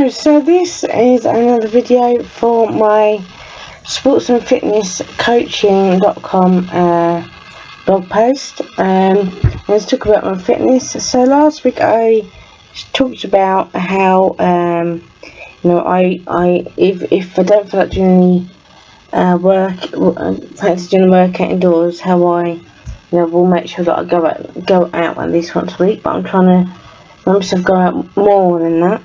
Hello, so this is another video for my sportsandfitnesscoaching.com blog post. Let's talk about my fitness. So last week I talked about how if I don't feel like doing any fancy doing a workout indoors, how I will make sure that I go out at least once a week. But I'm trying to make myself go out more than that.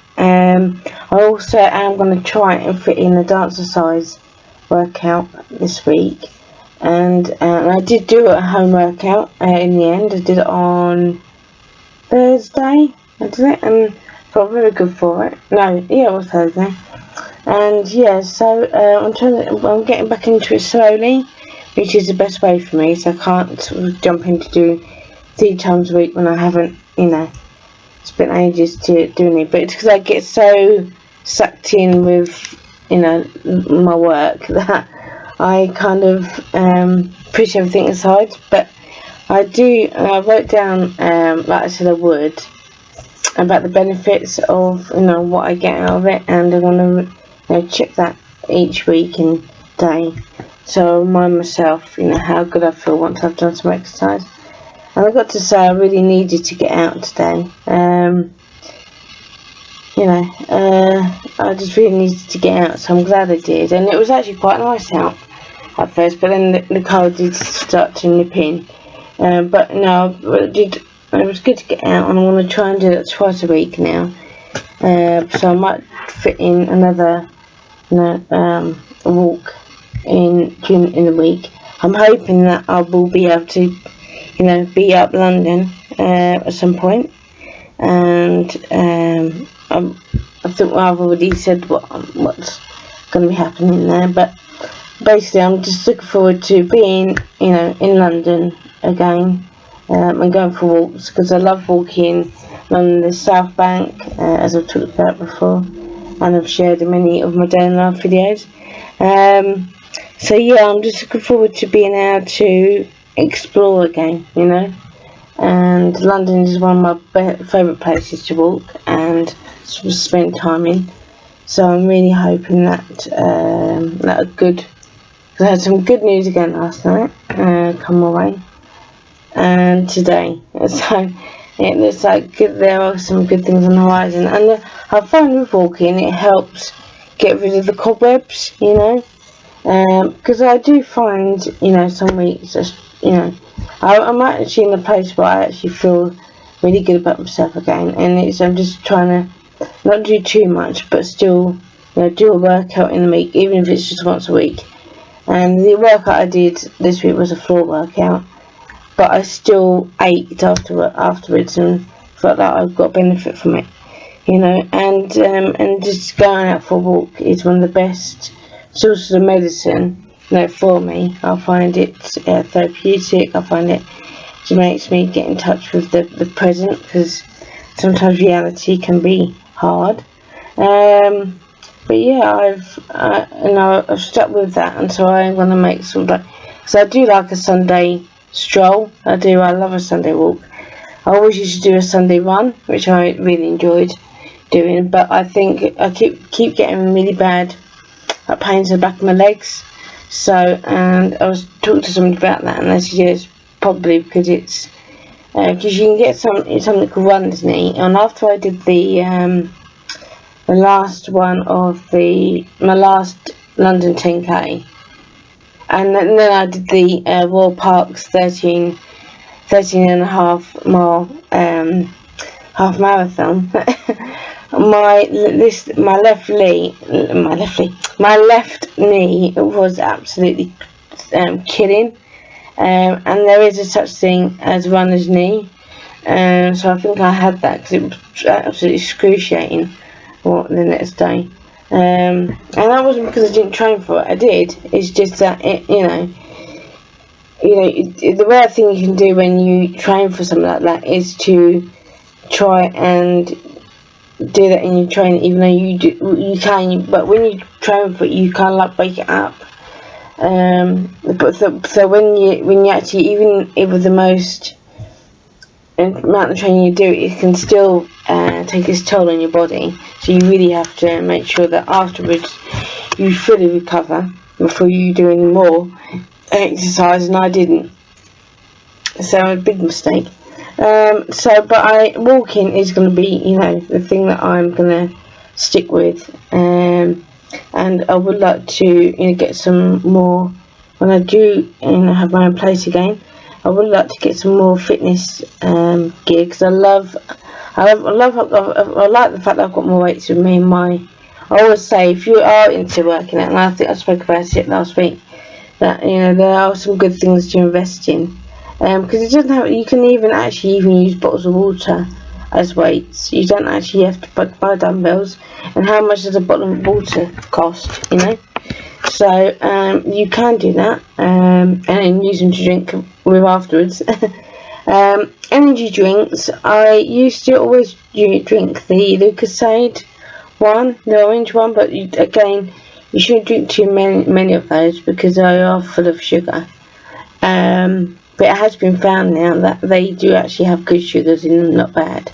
I also am going to try and fit in a dancer-size workout this week, and I did do a home workout in the end. I did it on Thursday, and felt very good for it. It was Thursday, and so I'm getting back into it slowly, which is the best way for me. So I can't sort of jump in to do 3 times a week when I haven't, spent ages to doing it. But it's because I get so sucked in with my work that I kind of push everything aside. But I wrote down, like I said I would, about the benefits of what I get out of it, and I want to check that each week and day, so I remind myself how good I feel once I've done some exercise. And I got to say I really needed to get out today. I just really needed to get out, so I'm glad I did. And it was actually quite nice out at first, but then the cold did start to nip in. But no, it was good to get out, and I want to try and do that twice a week now. So I might fit in another walk in the week. I'm hoping that I will be able to be up London at some point, and I think I've already said what's going to be happening there. But basically, I'm just looking forward to being in London again, and going for walks, because I love walking on the South Bank, as I've talked about before, and I've shared in many of my day in life videos. So I'm just looking forward to being able to explore again, and London is one of my favourite places to walk and spend time in. So I'm really hoping that good. I had some good news again last night come my way, and today. So it looks like there are some good things on the horizon, and I find with walking it helps get rid of the cobwebs, because I do find some weeks I'm actually in a place where I actually feel really good about myself again, and I'm just trying to not do too much, but still do a workout in the week, even if it's just once a week. And the workout I did this week was a floor workout, but I still ached afterwards and felt that I've got benefit from it, and just going out for a walk is one of the best sources of medicine for me. I find it therapeutic. I find it makes me get in touch with the present, because sometimes reality can be hard. But I've stuck with that, and so I want to make so I do like a Sunday stroll. I love a Sunday walk. I always used to do a Sunday run, which I really enjoyed doing, but I think I keep getting really bad pains in the back of my legs. So, and I was talking to somebody about that, and they said it's probably because it's because you can get something called runner's knee. And after I did the last one of my last London 10k, and then I did the Royal Parks 13.5 mile half marathon. My left knee was absolutely killing, and there is a such thing as runner's knee, so I think I had that because it was absolutely excruciating the next day, and that wasn't because I didn't train for it. I did. It's just that the rare thing you can do when you train for something like that is to try and do that in your training, even though you can, but when you train for it, you kind of like break it up. So when you actually, even with the most amount of training you do, it can still take its toll on your body. So you really have to make sure that afterwards you fully recover before you do any more exercise, and I didn't. So a big mistake. But walking is going to be, the thing that I'm going to stick with. And I would like to, get some more, when I do, have my own place again, I would like to get some more fitness gear, because I like the fact that I've got more weights with me. I always say, if you are into working out, and I think I spoke about it last week, that there are some good things to invest in, because it doesn't have. You can even use bottles of water as weights. You don't actually have to buy dumbbells. And how much does a bottle of water cost? So you can do that, and then use them to drink with afterwards. Energy drinks. I used to always drink the Lucozade one, the orange one, but again, you shouldn't drink too many of those because they are full of sugar. But it has been found now that they do actually have good sugars in them, not bad.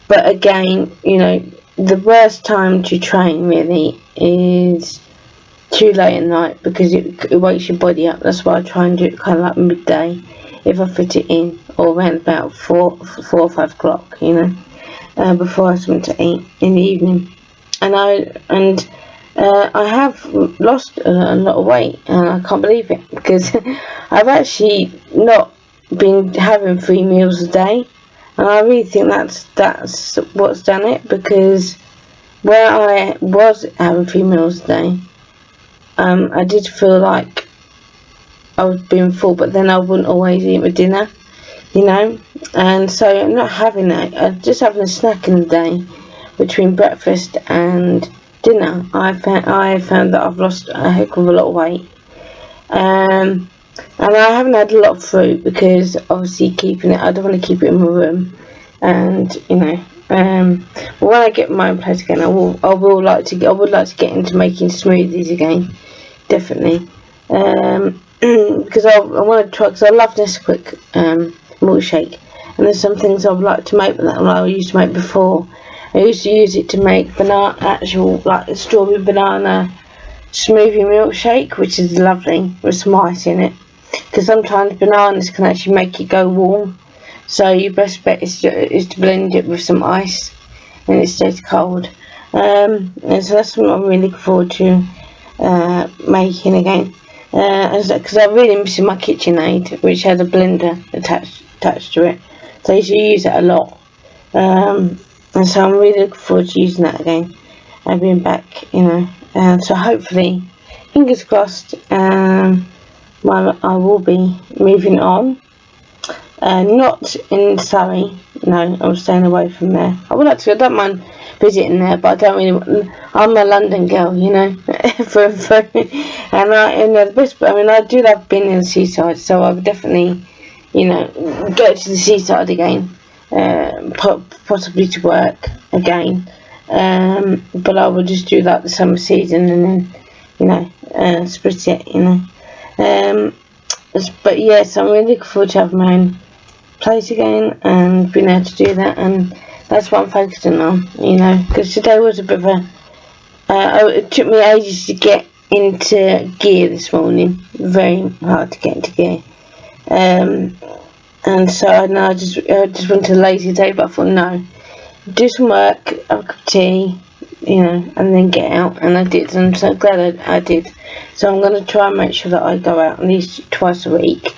But again, the worst time to train really is too late at night, because it wakes your body up. That's why I try and do it kind of like midday, if I fit it in, or around about 4 or 5 o'clock, before I have something to eat in the evening. And I have lost a lot of weight, and I can't believe it, because I've actually not been having 3 meals a day, and I really think that's what's done it, because where I was having 3 meals a day, I did feel like I was being full, but then I wouldn't always eat my dinner, and so I'm not having that. I'm just having a snack in the day between breakfast and dinner. I found that I've lost a heck of a lot of weight, and I haven't had a lot of fruit, because obviously I don't want to keep it in my room, and when I get my own place again, I would like to get into making smoothies again, definitely, because I want to try, because I love Nesquik milkshake, and there's some things I would like to make with that I used to make before. I used to use it to make strawberry banana smoothie milkshake, which is lovely with some ice in it, because sometimes bananas can actually make it go warm, so your best bet is to blend it with some ice and it stays cold. And so that's what I'm really looking forward to making again, because I'm really missing my KitchenAid, which has a blender attached to it, so I used to use it a lot. And so I'm really looking forward to using that again and being back, and so hopefully, fingers crossed, I will be moving on. Not in Surrey, no, I'm staying away from there. I don't mind visiting there, but I don't really. I'm a London girl, and the best. I do love being in the seaside, so I would definitely, go to the seaside again. Possibly to work again, but I would just do like the summer season and then split it, but yes, I'm really looking forward to having my own place again and being able to do that, and that's what I'm focusing on, because today was a bit of it took me ages to get into gear this morning, very hard to get into gear, and so I just went to a lazy day, but I thought, no, do some work, have a cup of tea, and then get out, and I did, and I'm so glad I did. So I'm going to try and make sure that I go out at least twice a week,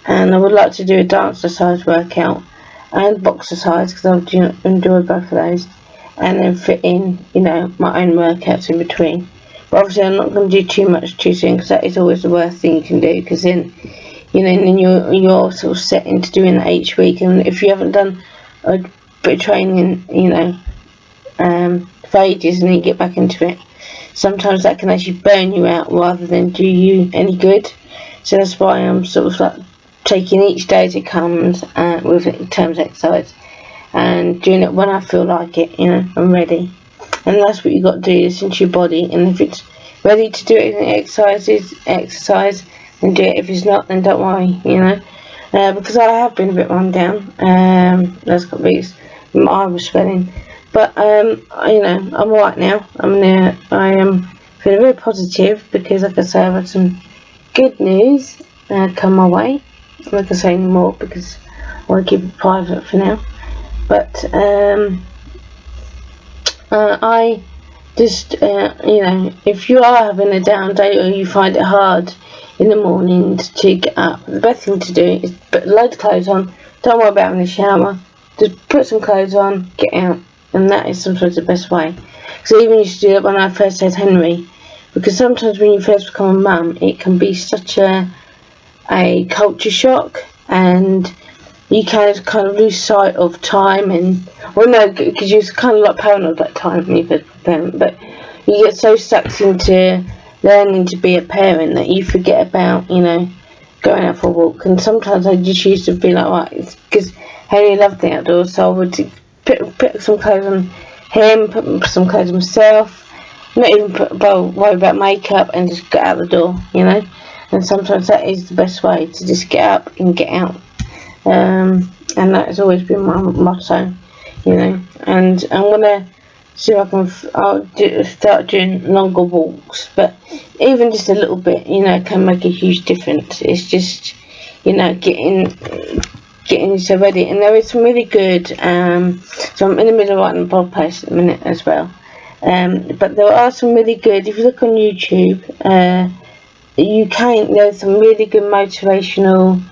and I would like to do a dancer-size workout and boxer-size, because I enjoy both of those, and then fit in, my own workouts in between. But obviously I'm not going to do too much too soon, because that is always the worst thing you can do, because then then you're sort of set into doing that each week, and if you haven't done a bit of training, for ages, and then you get back into it, sometimes that can actually burn you out rather than do you any good. So that's why I'm sort of like taking each day as it comes, with it in terms of exercise, and doing it when I feel like it, I'm ready. And that's what you got to do, listen to your body, and if it's ready to do it, exercise, and do it. If it's not, then don't worry, because I have been a bit run down last couple of weeks. I was spelling, but I'm alright now. I am feeling very positive because, like I say, I've had some good news come my way. I'm not going to say any more because I want to keep it private for now. But I just, if you are having a down day or you find it hard in the mornings to get up, the best thing to do is put a load of clothes on. Don't worry about having a shower. Just put some clothes on, get out, and that is sometimes the best way. Because I even used to do that when I first had Henry. Because sometimes when you first become a mum, it can be such a culture shock, and you can kind of lose sight of time, because you're kind of like paranoid at that time when you first become a parent, but you get so sucked into learning to be a parent that you forget about, going out for a walk. And sometimes I just used to be like, right, because Henry loved the outdoors, so I would put some clothes on him, put some clothes on myself, not even worry about makeup, and just get out the door, And sometimes that is the best way, to just get up and get out. And that has always been my motto, And I'm gonna see if I'll start doing longer walks, but even just a little bit, can make a huge difference. It's just, getting yourself ready. And there is some really good. So I'm in the middle of writing a blog post at the minute as well. But there are some really good. If you look on YouTube, there's some really good motivational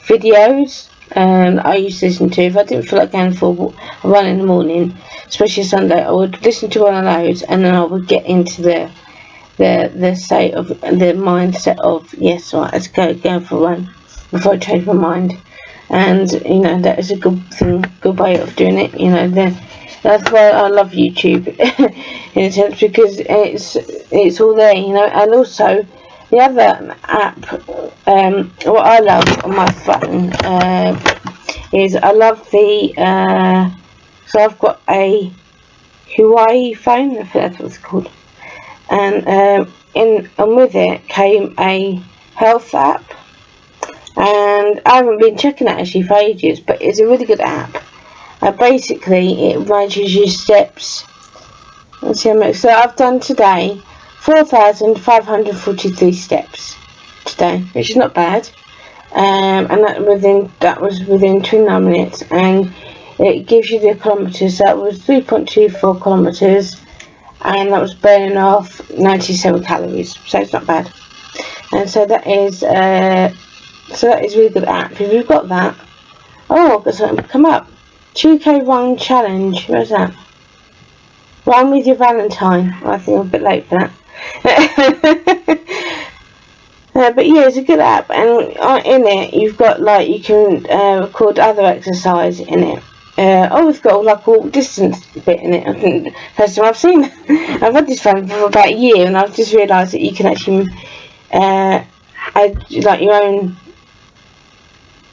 videos. I used to listen to. If I didn't feel like going for a run in the morning, especially Sunday, I would listen to one of those, and then I would get into the state of the mindset of, yes, right, let's go for a run before I change my mind. And that is a good way of doing it. That's why I love YouTube in a sense, because it's all there, and also the other app, what I love on my phone is I love so I've got a Huawei phone, I think that's what it's called, and with it came a health app, and I haven't been checking that actually for ages, but it's a really good app. Basically, it measures your steps. Let's see how much. So I've done today 4,543 steps today, which is not bad. And that was within 29 minutes, and it gives you the kilometres. That was 3.24 kilometres, and that was burning off 97 calories. So it's not bad. And so that is a really good app. If you've got that, I've got something come up. 2K Run Challenge. Where's that? Run with your Valentine. I think I'm a bit late for that. But yeah, it's a good app, and in it you've got you can record other exercise in it. It's got a walk distance bit in it. I think first time I've seen it. I've had this phone for about a year, and I've just realised that you can actually add your own.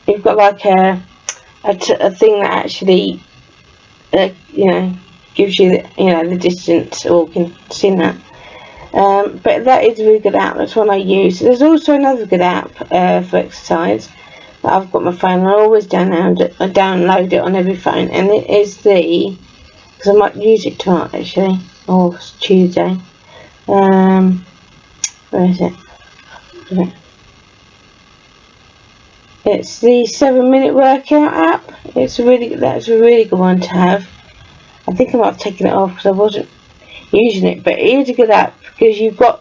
You've got a thing that actually gives you the distance, or can see that. But that is a really good app. That's one I use. There's also another good app for exercise that I've got on my phone. I always download it on every phone, and it is because I might use it tonight actually, or Tuesday. Where is it? It's the 7-minute workout app. That's a really good one to have. I think I might have taken it off because I wasn't using it, but it is a good app because you've got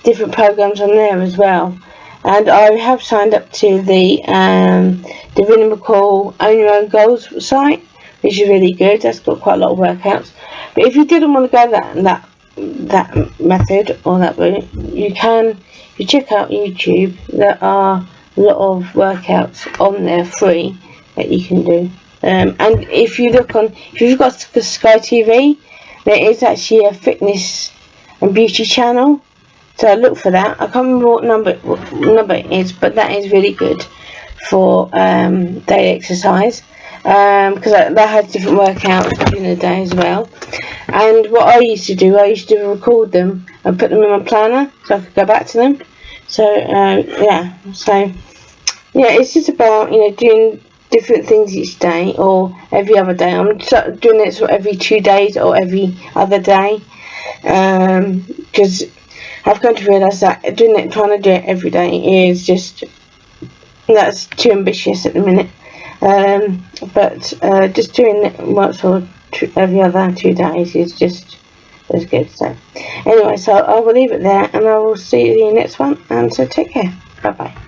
different programs on there as well. And I have signed up to the Davina McCall Own Your Own Goals site, which is really good. That's got quite a lot of workouts. But if you didn't want to go that method or that route, if you check out YouTube, there are a lot of workouts on there free that you can do. And if you've got Sky TV, there is actually a fitness and beauty channel, so look for that. I can't remember what number it is, but that is really good for daily exercise, because that has different workouts during the day as well. And what I used to record them and put them in my planner so I could go back to them. So yeah, it's just about, you know, doing different things each day or every other day. I'm doing it sort of every 2 days or every other day, because I've come to realise that trying to do it every day is just, that's too ambitious at the minute. But just doing it once or every other 2 days is just as good. So anyway, so I will leave it there, and I will see you in the next one. And so take care. Bye bye.